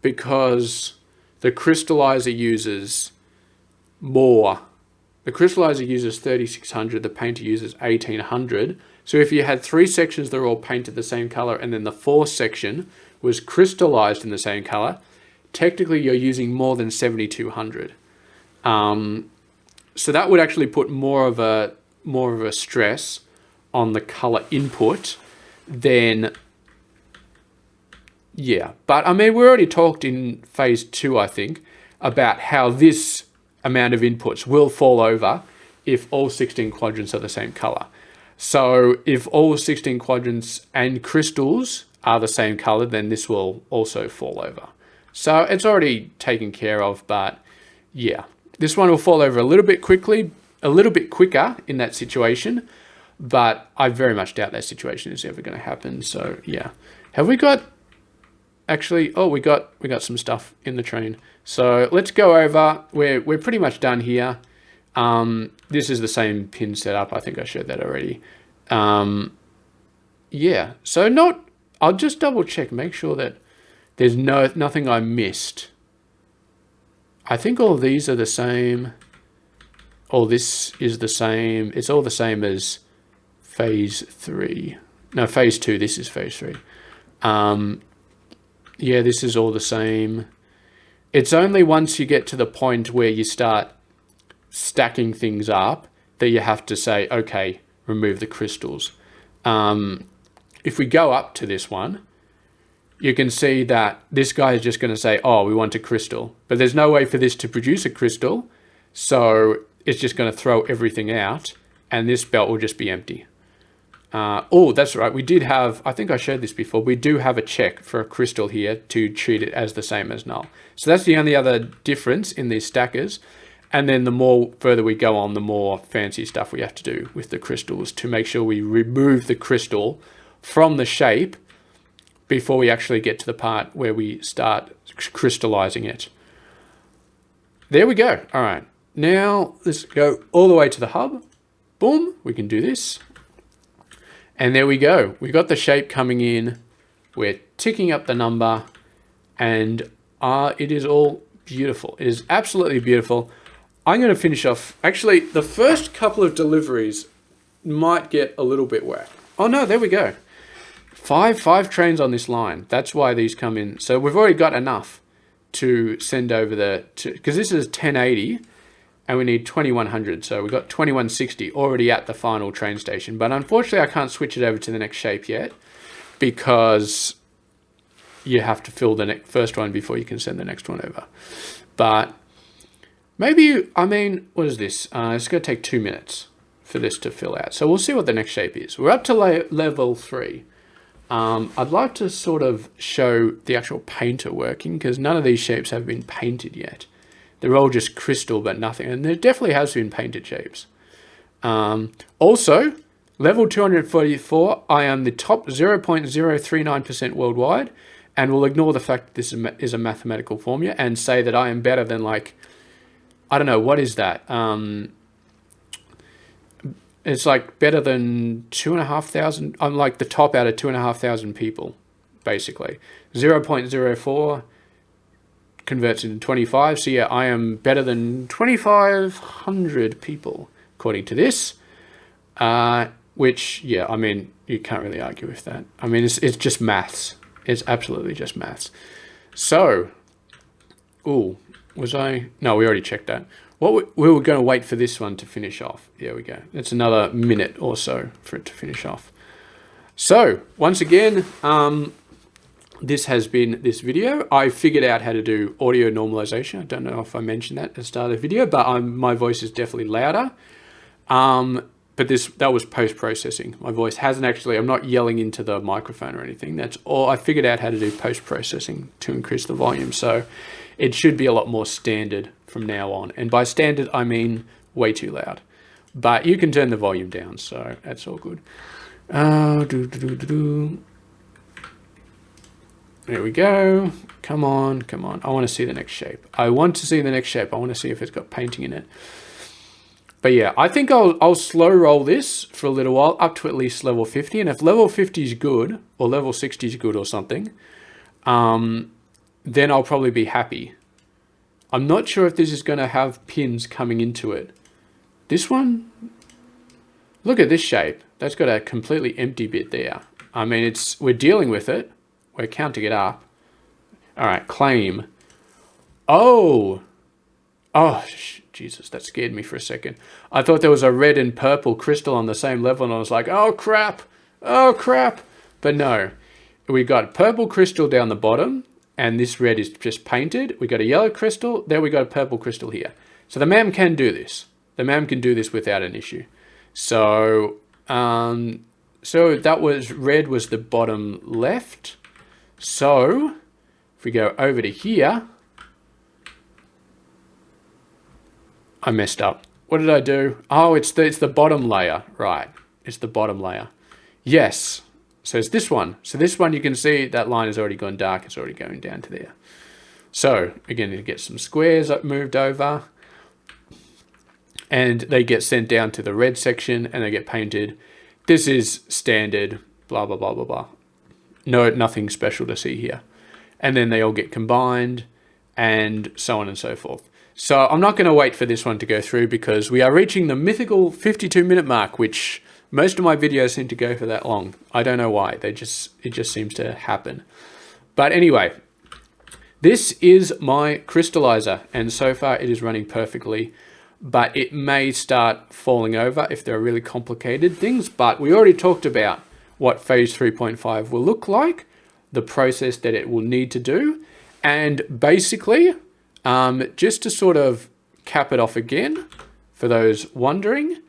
because the crystallizer uses more the crystallizer uses 3600, the painter uses 1800. So if you had 3 sections that are all painted the same color and then the 4th section was crystallized in the same color, technically you're using more than 7200. So that would actually put more of a stress on the color input than, yeah. But I mean, we already talked in phase 2, I think, about how this amount of inputs will fall over if all 16 quadrants are the same color. So if all 16 quadrants and crystals are the same color, then this will also fall over. So it's already taken care of, but yeah, this one will fall over a little bit quicker in that situation, but I very much doubt that situation is ever going to happen. So yeah, have we got, actually, oh, we got some stuff in the train. So let's go over, we're pretty much done here. This is the same pin setup. I think I showed that already. Yeah, so I'll just double check, make sure that there's nothing I missed. I think all of these are the same. All this is the same. It's all the same as phase 3. No, phase 2, this is phase 3. Yeah, this is all the same. It's only once you get to the point where you start stacking things up that you have to say, okay, remove the crystals. If we go up to this one, you can see that this guy is just going to say, oh, we want a crystal. But there's no way for this to produce a crystal, so it's just going to throw everything out, and this belt will just be empty. Oh, that's right. We did have, I think I showed this before, we do have a check for a crystal here to treat it as the same as null. So that's the only other difference in these stackers. And then the more further we go on, the more fancy stuff we have to do with the crystals to make sure we remove the crystal from the shape before we actually get to the part where we start crystallizing it. There we go. All right. Now let's go all the way to the hub. Boom. We can do this. And there we go. We got the shape coming in. We're ticking up the number, and it is all beautiful. It is absolutely beautiful. I'm going to finish off. Actually, the first couple of deliveries might get a little bit whack. Oh no, there we go. Five trains on this line. That's why these come in. So we've already got enough to send over because this is 1080 and we need 2100. So we've got 2160 already at the final train station. But unfortunately, I can't switch it over to the next shape yet because you have to fill the first one before you can send the next one over. But maybe, I mean, what is this? It's going to take 2 minutes for this to fill out. So we'll see what the next shape is. We're up to level 3. I'd like to sort of show the actual painter working because none of these shapes have been painted yet. They're all just crystal but nothing. And there definitely has been painted shapes. Also, level 244, I am the top 0.039% worldwide, and will ignore the fact that this is a mathematical formula and say that I am better than, like, I don't know, what is that? It's like better than 2,500. I'm like the top out of 2,500 people, basically. 0.04 converts into 25. So yeah, I am better than 2,500 people, according to this. Which, yeah, I mean, you can't really argue with that. I mean, it's just maths. It's absolutely just maths. So, ooh, no, we already checked that. We were going to wait for this one to finish off. There we go. It's another minute or so for it to finish off. So, once again, this has been this video. I figured out how to do audio normalization. I don't know if I mentioned that at the start of the video, but my voice is definitely louder. But that was post-processing. My voice hasn't actually, I'm not yelling into the microphone or anything. That's all. I figured out how to do post-processing to increase the volume. So it should be a lot more standard from now on. And by standard, I mean way too loud. But you can turn the volume down, so that's all good. There we go. Come on, come on. I want to see the next shape. I want to see the next shape. I want to see if it's got painting in it. But yeah, I think I'll slow roll this for a little while, up to at least level 50. And if level 50 is good, or level 60 is good or something, then I'll probably be happy. I'm not sure if this is going to have pins coming into it. This one, look at this shape. That's got a completely empty bit there. I mean, we're dealing with it. We're counting it up. All right, claim. Oh, Jesus, that scared me for a second. I thought there was a red and purple crystal on the same level, and I was like, oh crap, oh crap. But no, we got purple crystal down the bottom, and this red is just painted. We got a yellow crystal, there we got a purple crystal here. So the MAM can do this. The MAM can do this without an issue. So, so that was, red was the bottom left. So if we go over to here, I messed up. What did I do? Oh, it's the bottom layer, right? It's the bottom layer. Yes. So it's this one. So this one, you can see that line has already gone dark. It's already going down to there. So again, to get some squares moved over, and they get sent down to the red section and they get painted. This is standard, blah, blah, blah, blah, blah. No, nothing special to see here. And then they all get combined and so on and so forth. So I'm not going to wait for this one to go through because we are reaching the mythical 52-minute mark, which most of my videos seem to go for that long. I don't know why. It just seems to happen. But anyway, this is my crystallizer, and so far it is running perfectly. But it may start falling over if there are really complicated things. But we already talked about what phase 3.5 will look like, the process that it will need to do, and basically, just to sort of cap it off again, for those wondering,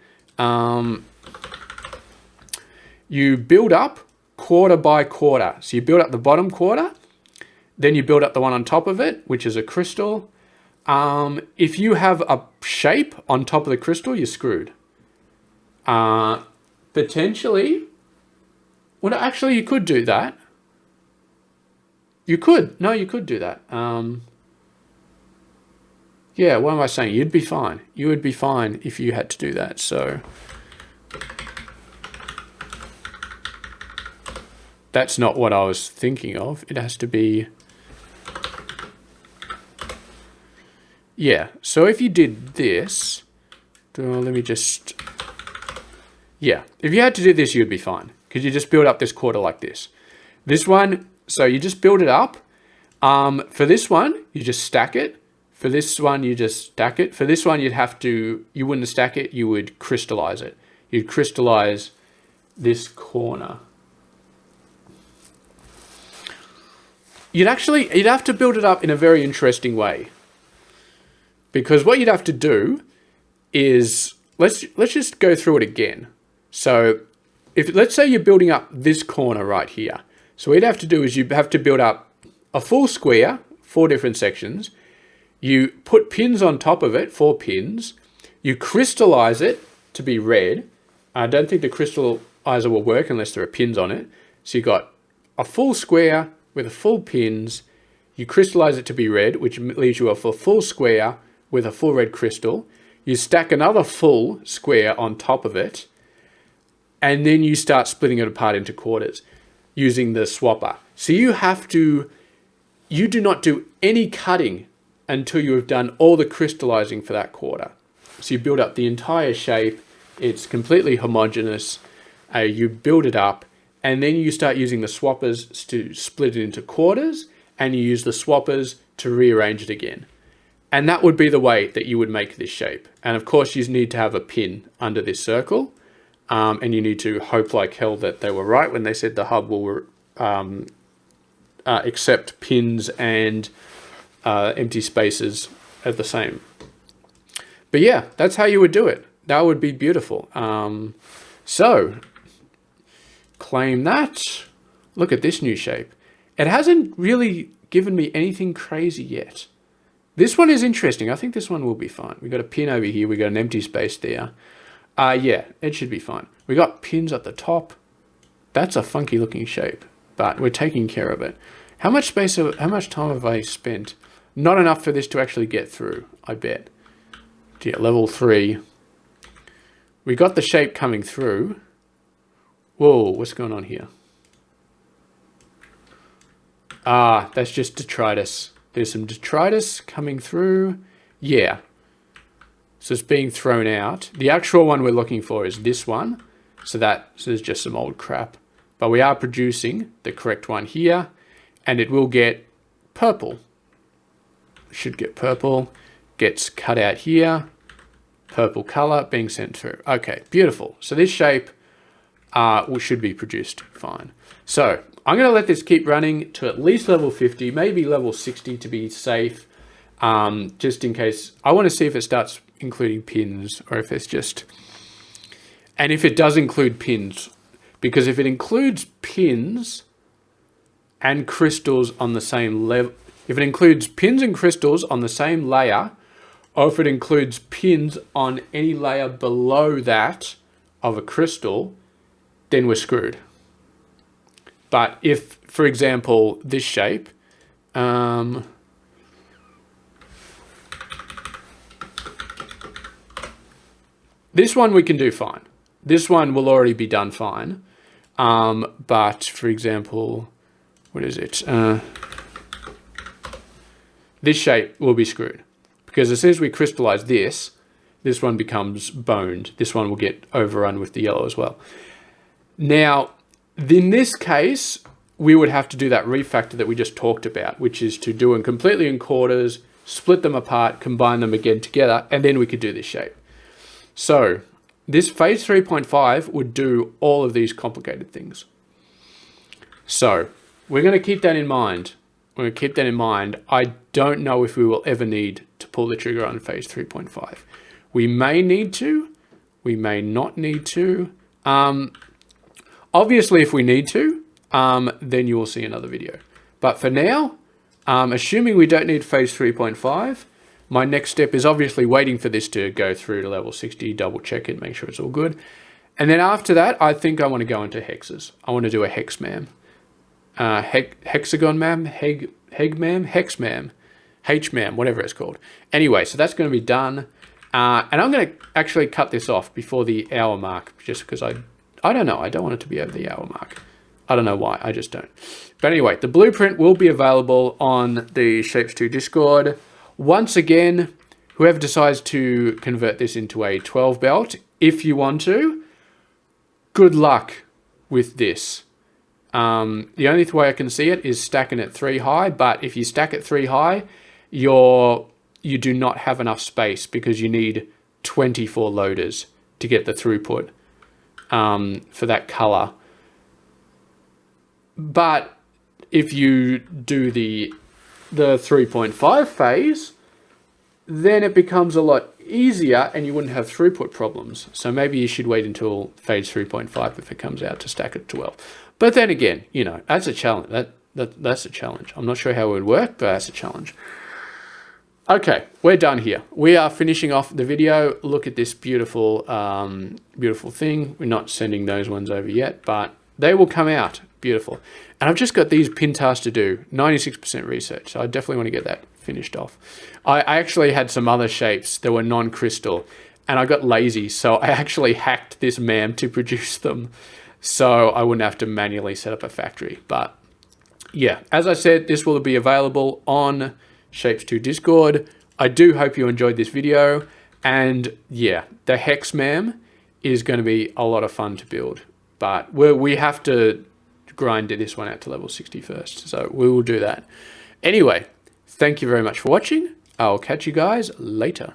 you build up quarter by quarter. So you build up the bottom quarter, then you build up the one on top of it, which is a crystal. If you have a shape on top of the crystal, you're screwed. Potentially, well, actually, you could do that. You could. No, you could do that. Yeah, what am I saying? You'd be fine. You would be fine if you had to do that. So that's not what I was thinking of. It has to be... Yeah, so if you did this, let me just... Yeah, if you had to do this, you'd be fine. Because you just build up this quarter like this. This one, so you just build it up. For this one, you just stack it. For this one, you just stack it. For this one, you wouldn't stack it, you would crystallize it. You'd crystallize this corner. You'd have to build it up in a very interesting way. Because what you'd have to do is, let's just go through it again. So let's say you're building up this corner right here. So what you'd have to do is you have to build up a full square, 4 different sections. You put pins on top of it, 4 pins. You crystallize it to be red. I don't think the crystallizer will work unless there are pins on it. So you've got a full square with a full pins. You crystallize it to be red, which leaves you with a full square with a full red crystal. You stack another full square on top of it. And then you start splitting it apart into quarters using the swapper. So you do not do any cutting until you have done all the crystallizing for that quarter. So you build up the entire shape. It's completely homogeneous. You build it up, and then you start using the swappers to split it into quarters, and you use the swappers to rearrange it again. And that would be the way that you would make this shape. And of course, you need to have a pin under this circle, and you need to hope like hell that they were right when they said the hub will accept pins and empty spaces at the same. But yeah, that's how you would do it. That would be beautiful. So claim that. Look at this new shape. It hasn't really given me anything crazy yet. This one is interesting. I think this one will be fine. We got a pin over here. We got an empty space there. Yeah, it should be fine. We got pins at the top. That's a funky looking shape, but we're taking care of it. How much time have I spent? Not enough for this to actually get through, I bet. Yeah, level 3. We got the shape coming through. Whoa, what's going on here? Ah, that's just detritus. There's some detritus coming through. Yeah. So it's being thrown out. The actual one we're looking for is this one. So there's just some old crap. But we are producing the correct one here, and it will get purple. Should get purple. Gets cut out here. Purple color being sent through. Okay, beautiful. So this shape should be produced fine. So I'm going to let this keep running to at least level 50, maybe level 60 to be safe, just in case. I want to see if it starts including pins, or if it's just, and if it does include pins, because if it includes pins and crystals on the same level, if it includes pins and crystals on the same layer, or if it includes pins on any layer below that of a crystal, then we're screwed. But if, for example, this shape, this one we can do fine. This one will already be done fine. But for example, what is it? This shape will be screwed, because as soon as we crystallize this one becomes boned. This one will get overrun with the yellow as well. Now, in this case, we would have to do that refactor that we just talked about, which is to do them completely in quarters, split them apart, combine them again together, and then we could do this shape. So this phase 3.5 would do all of these complicated things. So we're going to keep that in mind. We're going to keep that in mind. I don't know if we will ever need to pull the trigger on phase 3.5. We may need to. We may not need to. Obviously, if we need to, then you will see another video. But for now, assuming we don't need phase 3.5, my next step is obviously waiting for this to go through to level 60, double check it, make sure it's all good. And then after that, I think I want to go into hexes. I want to do a hex mam. Hexagon mam, heg mam, hex mam, H mam, whatever it's called. Anyway, so that's going to be done. And I'm going to actually cut this off before the hour mark, just because I don't know. I don't want it to be over the hour mark. I don't know why. I just don't. But anyway, the blueprint will be available on the Shapez 2 Discord. Once again, whoever decides to convert this into a 12 belt, if you want to, good luck with this. The only way I can see it is stacking it 3 high, but if you stack it 3 high, you do not have enough space, because you need 24 loaders to get the throughput for that color. But if you do the 3.5 phase, then it becomes a lot easier and you wouldn't have throughput problems. So maybe you should wait until phase 3.5 if it comes out to stack it 12. But then again, you know, that's a challenge. That's a challenge. I'm not sure how it would work, but that's a challenge. Okay, we're done here. We are finishing off the video. Look at this beautiful, beautiful thing. We're not sending those ones over yet, but they will come out. Beautiful. And I've just got these pin tasks to do, 96% research. So I definitely want to get that finished off. I actually had some other shapes that were non-crystal, and I got lazy. So I actually hacked this MAM to produce them, so I wouldn't have to manually set up a factory. But yeah, as I said, this will be available on Shapez 2 Discord. I do hope you enjoyed this video. And yeah, the Hex MAM is going to be a lot of fun to build. But we have to grind this one out to level 60 first. So we will do that. Anyway, thank you very much for watching. I'll catch you guys later.